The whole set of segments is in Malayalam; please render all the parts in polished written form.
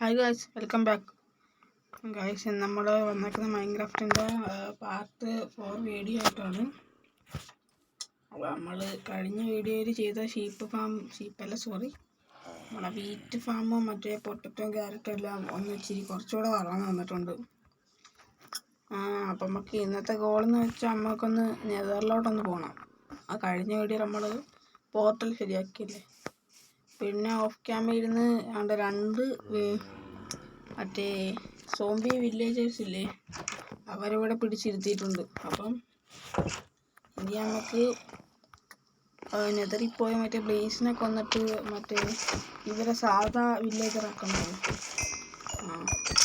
Hi guys, welcome back guys. ഇന്ന് നമ്മൾ വന്നേക്കുന്ന മൈൻക്രാഫ്റ്റിൻ്റെ പാർട്ട് 4 വീഡിയോ ആയിട്ടാണ്. അപ്പോൾ നമ്മൾ കഴിഞ്ഞ വീഡിയോയിൽ ചെയ്ത നമ്മളെ വീറ്റ് ഫാമും മറ്റേ പൊട്ടറ്റോ ക്യാരറ്റും എല്ലാം ഇച്ചിരി കുറച്ചുകൂടെ വളർന്നു വന്നിട്ടുണ്ട്. അപ്പം നമുക്ക് ഇന്നത്തെ ഗോളെന്ന് വെച്ചാൽ നമുക്കൊന്ന് നെതറിലോട്ടൊന്ന് പോകണം. ആ കഴിഞ്ഞ വീഡിയോ നമ്മൾ പോർട്ടൽ ശരിയാക്കിയില്ലേ. പിന്നെ ഓഫ് ക്യാമിൽ ഇരുന്ന് രണ്ട് മറ്റേ സോംബി വില്ലേജേഴ്സ് ഇല്ലേ, അവരിവിടെ പിടിച്ചിരുത്തിയിട്ടുണ്ട്. അപ്പം ഇനി നമുക്ക് നെതറിൽ പോയി മറ്റേ ബ്ലേസിനെ കൊന്നിട്ട് മറ്റേ ഇവരെ സാധാ വില്ലേജറാക്കണം.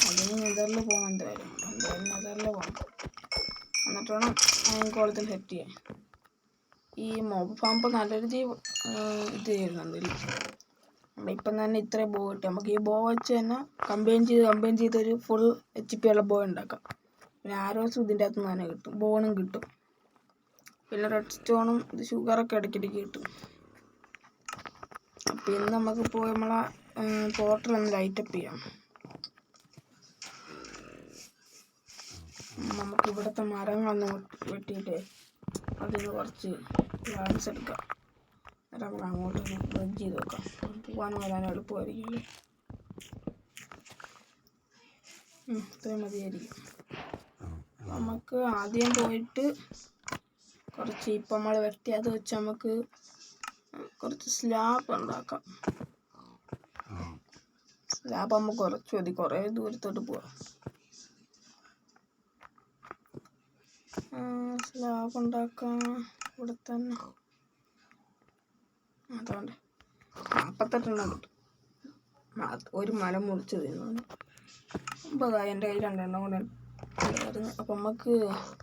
അതിന് നെതറിൽ പോകണം. എന്തായാലും നെതറിൽ പോകണം. എന്നിട്ട് വേണം കോളത്തിൽ സെറ്റ് ചെയ്യാൻ. ഈ മോബ് ഫാമ്പ് നല്ല രീതിയിൽ ഇത് ചെയ്യുന്നുണ്ട്. നമ്മളിപ്പം തന്നെ ഇത്രയും ബോ കിട്ടും. നമുക്ക് ഈ ബോ വെച്ച് തന്നെ കമ്പൈൻ ചെയ്തൊരു ഫുൾ HP ഉള്ള ബോ ഉണ്ടാക്കാം. പിന്നെ ആരോസും ഇതിൻ്റെ അകത്ത് നിന്ന് തന്നെ കിട്ടും, ബോണും കിട്ടും. പിന്നെ റെഡ് സ്റ്റോണും ഷുഗറൊക്കെ ഇടയ്ക്കിടയ്ക്ക് കിട്ടും. അപ്പം ഇന്ന് നമുക്ക് പോയി നമ്മളെ പോർട്ടൽ ഒന്ന് ലൈറ്റപ്പ് ചെയ്യാം. നമുക്ക് ഇവിടുത്തെ മരങ്ങളൊന്ന് വെട്ടിയിട്ട് അതിന് കുറച്ച് ഗ്ലാൻസ് എടുക്കാം. എന്നിട്ട് നമുക്ക് അങ്ങോട്ട് ബ്രിഡ്ജ് ചെയ്ത് വെക്കാം. പോകാനും വരാനും എളുപ്പമായിരിക്കും. ഇത്രയും മതിയായിരിക്കും. നമുക്ക് ആദ്യം പോയിട്ട് കുറച്ച് ഇപ്പം നമ്മൾ വെട്ടിയത് വെച്ച് നമുക്ക് കുറച്ച് സ്ലാബ് ഉണ്ടാക്കാം. സ്ലാബ് നമുക്ക് കുറച്ച് മതി, കുറേ ദൂരത്തോട്ട് പോവാം. സ്ലാബ് ഉണ്ടാക്കാം ഇവിടെ തന്നെ. അതുകൊണ്ട് 48 കിട്ടും. ഒരു മല മുറിച്ച് തരുന്നു. എൻ്റെ കയ്യിൽ 2 കൂടെ ഉണ്ടായിരുന്നു. അപ്പം നമുക്ക്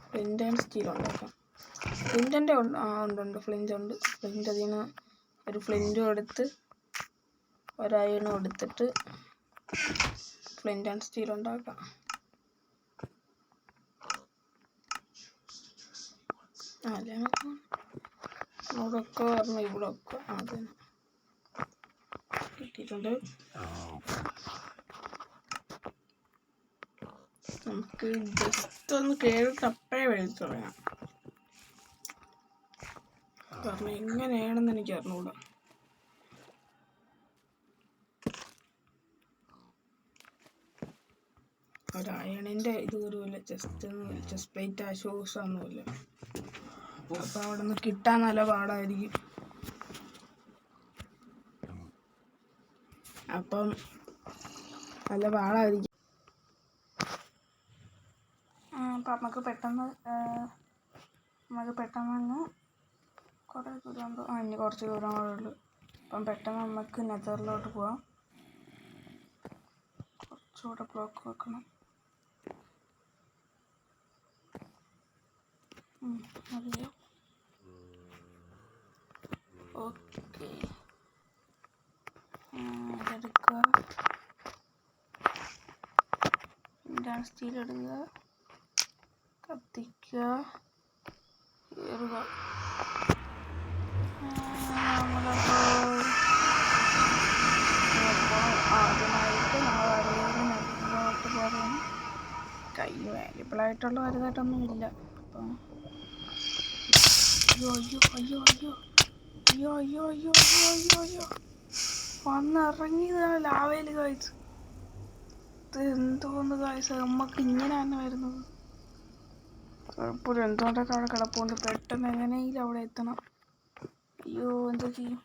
ഫ്ലിൻ്റ് ആൻഡ് സ്റ്റീൽ ഉണ്ടാക്കാം. ഫ്ലിൻ്റിൻ്റെ ഉണ്ട്, ഫ്ലിൻ്റ് ഉണ്ട്. ഫ്ലിൻ്റ് അതിൽ നിന്ന് ഒരു ഫ്ലിൻറ്റും എടുത്ത് ഒരയണും എടുത്തിട്ട് ഫ്ലിൻ്റ് ആൻഡ് സ്റ്റീൽ ഉണ്ടാക്കാം. അല്ലേ ഇവിടെയൊക്കെ പറഞ്ഞു, ഇവിടെയൊക്കെ അതിന് കിട്ടിയിട്ടുണ്ട്. നമുക്ക് ജസ്റ്റ് ഒന്ന് കേറിട്ട് അപ്പോഴേ വെളിച്ചു തുടങ്ങാം. കാരണം എങ്ങനെയാണെന്ന് എനിക്ക് അറിഞ്ഞൂടാ. ഒരയണിൻ്റെ ഇത് വരുമല്ല, ചെസ്റ്റ് പ്ലേറ്റ് ഷൂസ് ഒന്നുമില്ല. അപ്പം അവിടെ നിന്ന് കിട്ടാൻ നല്ല പാടായിരിക്കും. അപ്പം നമുക്ക് പെട്ടെന്ന് തന്നെ കുറേ ദൂരം ഉണ്ട്. ഇനി കുറച്ച് ദൂരം കൂടെ ഉള്ളു. അപ്പം പെട്ടെന്ന് നമുക്ക് നെതറിലോട്ട് പോവാം. കുറച്ചുകൂടെ ബ്ലോക്ക് വെക്കണം. അതെയോ, ഓക്കെ. ഇതെടുക്കുക, ഇതാണ് സ്റ്റീൽ എടുക്കുക, കത്തിക്കുക, കയറുക. ആദ്യമായിട്ട് നമ്മൾ നെതറിലോട്ട് പോകുന്നു. കയ്യിൽ വാല്യബിളായിട്ടുള്ള വലുതായിട്ടൊന്നും ഇല്ല. അപ്പം അയ്യോ വന്നിറങ്ങിയതാണ് ലാവയിൽ കായ്ച്ച്. ഇത് എന്തോന്ന് കായ്ച്ച, നമുക്ക് ഇങ്ങനെ തന്നെ വരുന്നത്. കുഴപ്പമില്ല, എന്തുകൊണ്ടൊക്കെ അവിടെ കിടപ്പുണ്ട്. പെട്ടെന്ന് എങ്ങനെയെങ്കിലും അവിടെ എത്തണം. അയ്യോ, എന്താ ചെയ്യും?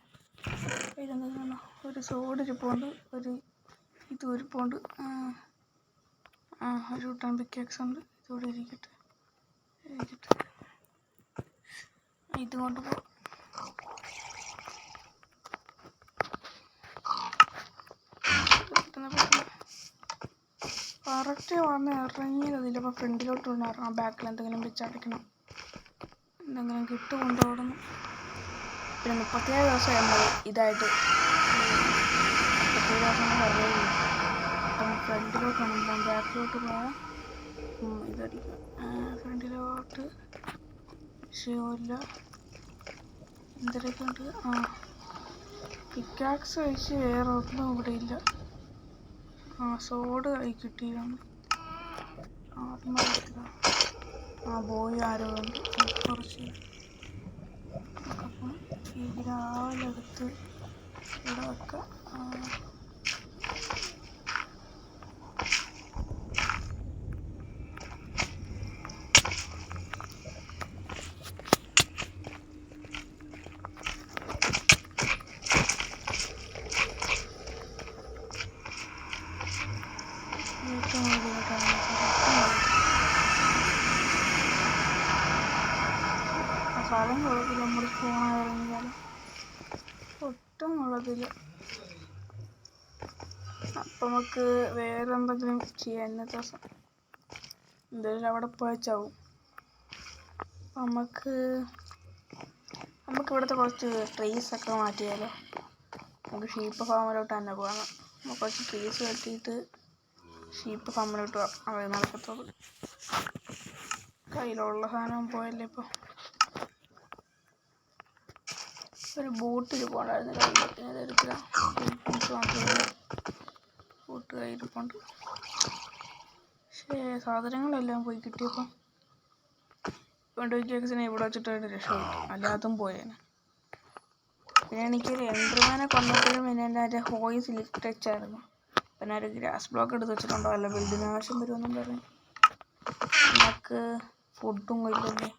ഒരു സോഡ് ഇരിപ്പുണ്ട്, ഒരു ഇത് ഇരിപ്പുണ്ട്, ഒരു ടൺ പിക്കാക്സ് ഉണ്ട്. ഇതോടെ ഇരിക്കട്ടെ. ഇത് കൊണ്ട് പോ. കറക്റ്റ് വന്ന് ഇറങ്ങിയതില്ല. അപ്പോൾ ഫ്രണ്ടിലോട്ട് ഒന്ന് ഇറങ്ങാം. ബാക്കിൽ എന്തെങ്കിലും വെച്ചടയ്ക്കണം, എന്തെങ്കിലും കിട്ടുമുണ്ടോ അവിടെ നിന്ന്. പിന്നെ 37 ദിവസമായി നമ്മൾ ഇതായിട്ട് 37 ദിവസം പറഞ്ഞില്ല. അപ്പം ഫ്രണ്ടിലോട്ട് വേണം, ബാക്കിലോട്ട് പോയാൽ ഇതടിക്കാം. ഫ്രണ്ടിലോട്ട് വിഷയമില്ല. എന്തൊക്കെ ഉണ്ട്? പിക്കാക്സ് കഴിച്ച് വേറെ ഒന്നും ഇവിടെ ഇല്ല. സോഡ് കൈ കിട്ടിയിട്ടുണ്ട്. ബോയ് ആരോ ഉണ്ട് കുറച്ച്. അപ്പം ഈ ഗ്രാവലെടുത്ത് ഇവിടെ വെക്കാം. സ്ഥലം കുഴപ്പമില്ല. നമ്മൾ ഫോണിറങ്ങിയാലും ഒട്ടും കൊള്ളത്തില്ല. അപ്പം നമുക്ക് വേറെ എന്തെങ്കിലും ചെയ്യാം. ഇന്നത്തെ ദിവസം എന്തായാലും അവിടെ പോയച്ചാവും. നമുക്ക് ഇവിടുത്തെ കുറച്ച് ട്രീസൊക്കെ മാറ്റിയാലോ. നമുക്ക് ഷീപ്പ് ഫാമിലോട്ട് തന്നെ പോകാം. നമുക്ക് കുറച്ച് ട്രീസ് വെട്ടിയിട്ട് ഷീപ്പ് ഫാമിലോട്ട് പോകാം. അവിടെ നടക്കത്തുള്ളൂ. കയ്യിലുള്ള സാധനം പോയല്ലേ. ഇപ്പോൾ ഒരു ബോട്ടിൽ പോകണ്ടായിരുന്നു കയ്യിൽ. എടുക്കുക. മാത്രമല്ല ബോട്ട് കയ്യിരിപ്പുണ്ട്. പക്ഷേ സാധനങ്ങളെല്ലാം പോയി കിട്ടിയപ്പോൾ കേക്സിനെ ഇവിടെ വെച്ചിട്ടായിട്ട് രക്ഷപ്പെട്ടു. അല്ലാതും പോയേനെ. പിന്നെ എനിക്കൊരു എൻഡർമാനെ കൊന്നപ്പോഴും പിന്നെ എൻ്റെ ഹോയിസ് ടച്ച് ആയിരുന്നു. പിന്നെ ഒരു ഗ്രാസ് ബ്ലോക്ക് എടുത്ത് വെച്ചിട്ടുണ്ടോ. അല്ല ബിൽഡിന് ആവശ്യം വരുമെന്നും പറഞ്ഞു. നമുക്ക് ഫുഡും ഇല്ലല്ലേ.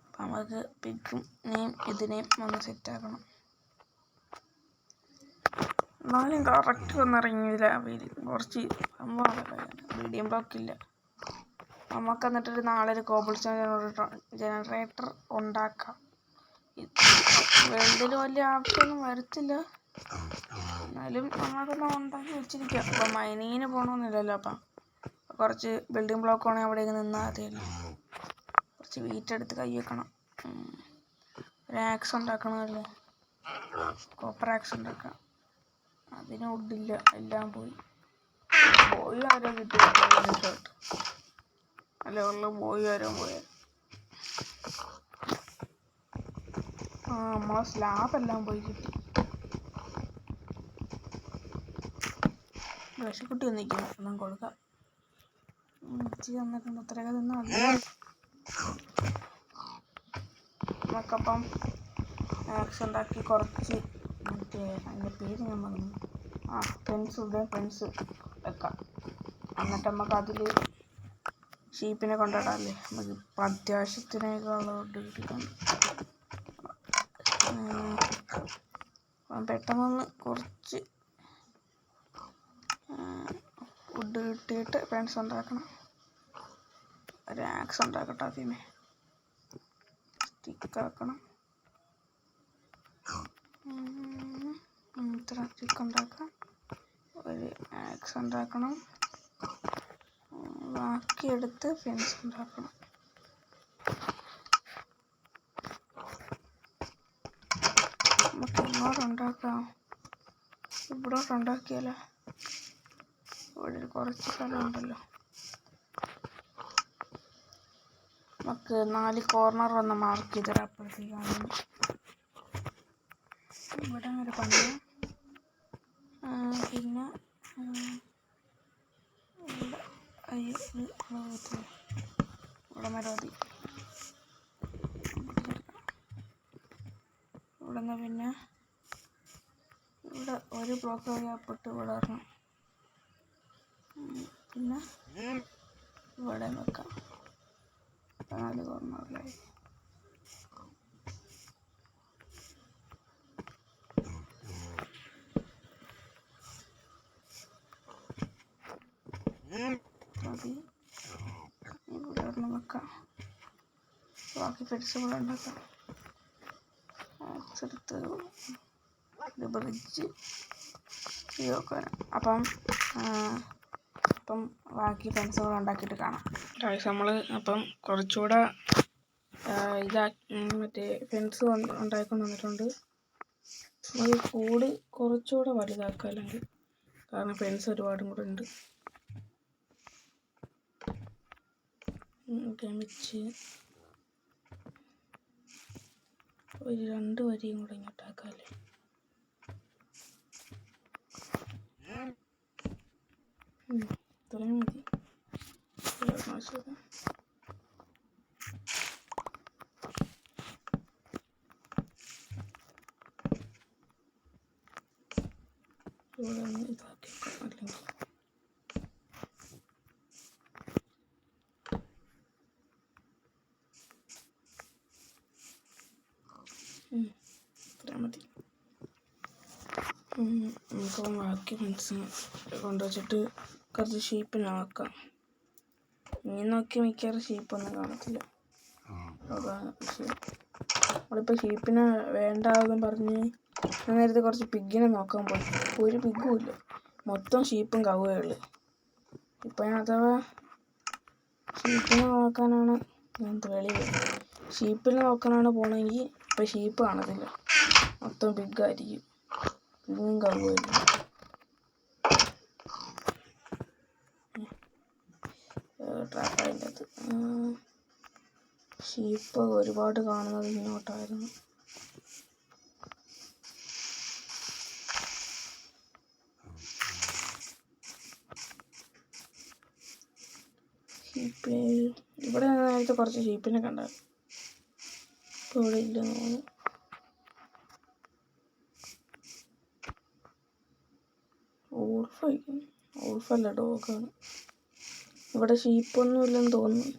അപ്പം നമുക്ക് പിക്കിനെയും ഇതിനെയും ഒന്ന് സെറ്റാക്കണം. എന്നാലും കറക്റ്റ് വന്നിറങ്ങിയില്ല. കുറച്ച് സംഭവമൊക്കെ മീഡിയം ബ്ലോക്കില്ല. നമുക്ക് എന്നിട്ടൊരു നാളെ ഒരു കോബിൾ സ്റ്റോൺ ജനറേറ്റർ ഉണ്ടാക്കാം. വേൾഡിൽ വലിയ ആവശ്യമൊന്നും വരത്തില്ല. എന്നാലും നമുക്കൊന്ന് ഉണ്ടാക്കി വെച്ചിരിക്കാം. അപ്പം മൈനിങ്ങിന് പോകണമെന്നില്ലല്ലോ. അപ്പം കുറച്ച് ബിൽഡിംഗ് ബ്ലോക്ക് ആണെങ്കിൽ അവിടേക്ക് നിന്നാൽ മതിയല്ലോ. കുറച്ച് വീറ്റ് എടുത്ത് കൈ വെക്കണം. ഒരു ആക്സ് ഉണ്ടാക്കണമല്ലോ. കോപ്പർ ആക്സ് ഉണ്ടാക്കാം. അതിന് വുഡില്ല. എല്ലാം പോയി. ആരോ കിട്ടിയ അല്ല ഉള്ള ആരോ പോയ. നമ്മളെ സ്ലാബെല്ലാം പോയി കിട്ടി. വിഷക്കുട്ടി വന്നിരിക്കുന്നു. ഒന്നും കൊടുക്കാം. മിച്ചി തന്നിട്ടുണ്ട്. അത്രയൊക്കെ തിന്നാൽ നമുക്കപ്പം ആക്സ് ഉണ്ടാക്കി കുറച്ച് മറ്റേ അതിൻ്റെ പേര് ഞാൻ പറഞ്ഞു. പെൻസ് വെക്കാം. എന്നിട്ട് നമുക്ക് അതിൽ ഷീപ്പിനെ കൊണ്ടിടാമല്ലേ. നമുക്ക് ഇപ്പം അത്യാവശ്യത്തിനൊക്കെ ഉള്ളത് കിട്ടിയിട്ടുണ്ട്. പെട്ടെന്നൊന്ന് കുറച്ച് വുഡ് കിട്ടിയിട്ട് പെൻസ് ഉണ്ടാക്കണം. ഒരു ആക്സ് ഉണ്ടാക്കട്ടെ. ആദ്യമേ സ്റ്റിക്കാക്കണം. ഇത്ര സ്റ്റിക്ക് ഉണ്ടാക്കാം. ഒരു ആക്സ് ഉണ്ടാക്കണം. ബാക്കിയെടുത്ത് ഫെൻസ് ഉണ്ടാക്കണം. നമുക്ക് ഇങ്ങോട്ടുണ്ടാക്കാം. ഇവിടോട്ടുണ്ടാക്കിയാലോ. ഇവിടെ കുറച്ച് സ്ഥലമുണ്ടല്ലോ. നമുക്ക് 4 കോർണർ ഒന്ന് മാർക്ക് ചെയ്ത് തരാം. അപ്പോഴത്തേക്കാണ് ഇവിടെ ഒരു പണി. പിന്നെ ഇവിടെ മതി. ഇവിടെ നിന്ന് പിന്നെ ഇവിടെ ഒരു ബ്ലോക്ക് അപ്പുറത്ത് ഇവിടെ വരണം. പിന്നെ ഇവിടെ വെക്കാം. 4 കോർണറിലായി. മതി. ഇവിടെ ഒരെണ്ണം വെക്കാം. ബാക്കി പെട്സ് കൂടെ ഉണ്ടാക്കാം. എടുത്ത് ഇത് ബ്രിഡ്ജ് നോക്കാൻ. അപ്പം ബാക്കി പെൻസുകൾ ഉണ്ടാക്കിയിട്ട് കാണാം. നമ്മൾ അപ്പം കുറച്ചുകൂടെ മറ്റേ ഫെൻസ് ഉണ്ടാക്കിക്കൊണ്ട് വന്നിട്ടുണ്ട്. ഈ കൂട് കുറച്ചുകൂടെ വലുതാക്കുക. അല്ലെങ്കിൽ കാരണം ഫെൻസ് ഒരുപാടും കൂടെ ഉണ്ട്. ഗമിച്ച് ഒരു 2 വരിയും കൂടെ ഇങ്ങോട്ടാക്കാല്ലേ. വെച്ചേക്കാം. ഇവിടെ ഒന്ന് ഇതാക്കിയേക്കാം. അല്ലെങ്കിൽ ഇത്രയും മതി. നമുക്കപ്പം ബാക്കി ഫ്രണ്ട്സിന് കൊണ്ടുവച്ചിട്ട് കുറച്ച് ഷീപ്പിനെ നോക്കാം. ഇനി നോക്കി മിക്കവാറും ഷീപ്പൊന്നും കാണത്തില്ല. അതാണ് വിഷയം. നമ്മളിപ്പോൾ ഷീപ്പിനെ വേണ്ടാതെന്ന് പറഞ്ഞ് നേരത്തെ കുറച്ച് പിഗിനെ നോക്കാൻ പോയി. ഒരു പിഗും ഇല്ല, മൊത്തം ഷീപ്പും കവുകയുള്ളു. ഇപ്പം ഞാൻ അഥവാ ഷീപ്പിനെ നോക്കാനാണ് ഷീപ്പിനെ നോക്കാനാണ് പോണെങ്കിൽ ഇപ്പം ഷീപ്പ് കാണത്തില്ല, മൊത്തം പിഗായിരിക്കും. പിഗും കവുകയില്ല. ട്രാപ്പായതിൻ്റെ അത് ഷീപ്പ് ഒരുപാട് കാണുന്നത് ഇങ്ങോട്ടായിരുന്നു. ഇവിടെ നേരത്തെ കുറച്ച് ഷീപ്പിനെ കണ്ടായിരുന്നു, ഇപ്പോൾ ഇവിടെ ഇല്ലെന്ന് തോന്നുന്നു. ഓൾഫല്ല, ഡോഗാണ്. ഇവിടെ ഷീപ്പൊന്നും ഇല്ലെന്ന് തോന്നുന്നു.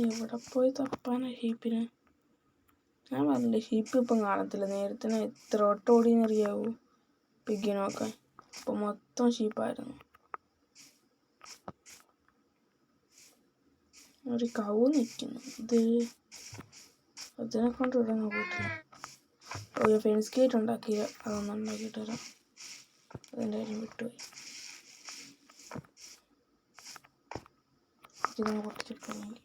എവിടെ പോയി തപ്പാനാ ഷീപ്പിന്? ഞാൻ പറഞ്ഞില്ലേ, ഷീപ്പ് ഇപ്പം കാണത്തില്ല. നേരത്തെ എത്ര ഓട്ടം ഓടിയെന്നറിയാവൂ പിഗിനൊക്കെ. ഇപ്പം മൊത്തം ഷീപ്പായിരുന്നു. ഒരു കൗ നിൽക്കുന്നു. അതിനെ കൊണ്ട് ഇവിടെ പോയിട്ടില്ല. ഒരു ഫെൻസ് ഗേറ്റ് ഉണ്ടാക്കിയില്ല, അതൊന്നും ഉണ്ടാക്കിയിട്ട് വരാം. അതിൻ്റെ കാര്യം വിട്ടുപോയി. ഇതിനെ പൊട്ടിച്ചെടുക്കണമെങ്കിൽ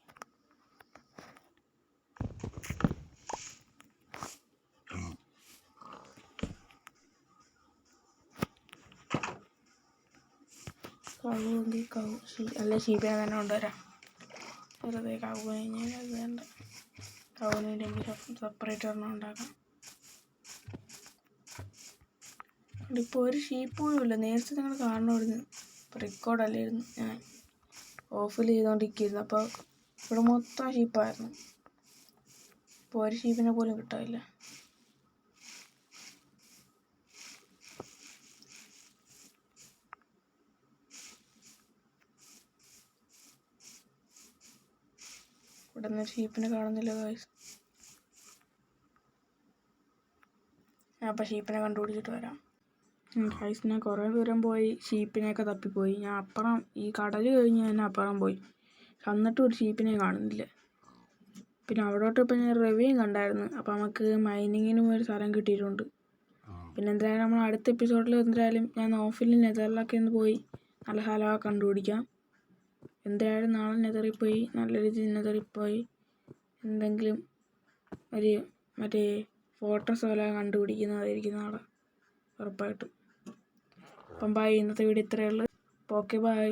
അല്ല ഷീപ്പിനെ തന്നെ കൊണ്ടുവരാം. വെറുതെ കവുവിന് കഴിഞ്ഞാൽ അത് വേണ്ട. കവുവിനെങ്കിൽ സെപ്പറേറ്റ് ഒരെണ്ണം ഉണ്ടാക്കാം. ഇപ്പോൾ ഒരു ഷീപ്പ് പോലും ഇല്ല. നേരത്തെ നിങ്ങൾ കാണണമായിരുന്നു. ഇപ്പോൾ റെക്കോർഡല്ലായിരുന്നു, ഞാൻ ഓഫിൽ ചെയ്തുകൊണ്ടിരിക്കുന്നു. അപ്പോൾ ഇവിടെ മൊത്തം ഷീപ്പായിരുന്നു. ഇപ്പോൾ ഒരു ഷീപ്പിനെ പോലും കിട്ടാനില്ല. ഇവിടെ നിന്ന് ഷീപ്പിനെ കാണുന്നില്ല ഗായ്സ്. ഞാൻ അപ്പോൾ ഷീപ്പിനെ കണ്ടുപിടിച്ചിട്ട് വരാം. ഗായ്സ്, ഞാൻ കുറേ ദൂരം പോയി ഷീപ്പിനെയൊക്കെ തപ്പിപ്പോയി. ഞാൻ അപ്പുറം ഈ കടൽ കഴിഞ്ഞ് ഞാൻ അപ്പുറം പോയി, എന്നിട്ടും ഒരു ഷീപ്പിനെ കാണുന്നില്ല. പിന്നെ അവിടോട്ട് ഇപ്പം ഞാൻ റിവ്യൂയും കണ്ടായിരുന്നു. അപ്പോൾ നമുക്ക് മൈനിങ്ങിനും ഒരു സ്ഥലം കിട്ടിയിട്ടുണ്ട്. പിന്നെ എന്തായാലും നമ്മൾ അടുത്ത എപ്പിസോഡിൽ എന്തായാലും ഞാൻ ഓഫിൽ നെതറിലൊക്കെ ഒന്ന് പോയി നല്ല സ്ഥലമൊക്കെ കണ്ടുപിടിക്കാം. എന്തായാലും നാളെ നെതറിൽ പോയി നല്ല രീതിയിൽ നെതറിൽ പോയി എന്തെങ്കിലും ഒരു മറ്റേ ഫോട്ടോസ് പോലെ കണ്ടുപിടിക്കുന്നതായിരിക്കും നാളെ ഉറപ്പായിട്ടും. അപ്പം ബൈ. ഇന്നത്തെ വീഡിയോ ഇത്രയേ ഉള്ളൂ. അപ്പോൾ ഓക്കെ, ബൈ.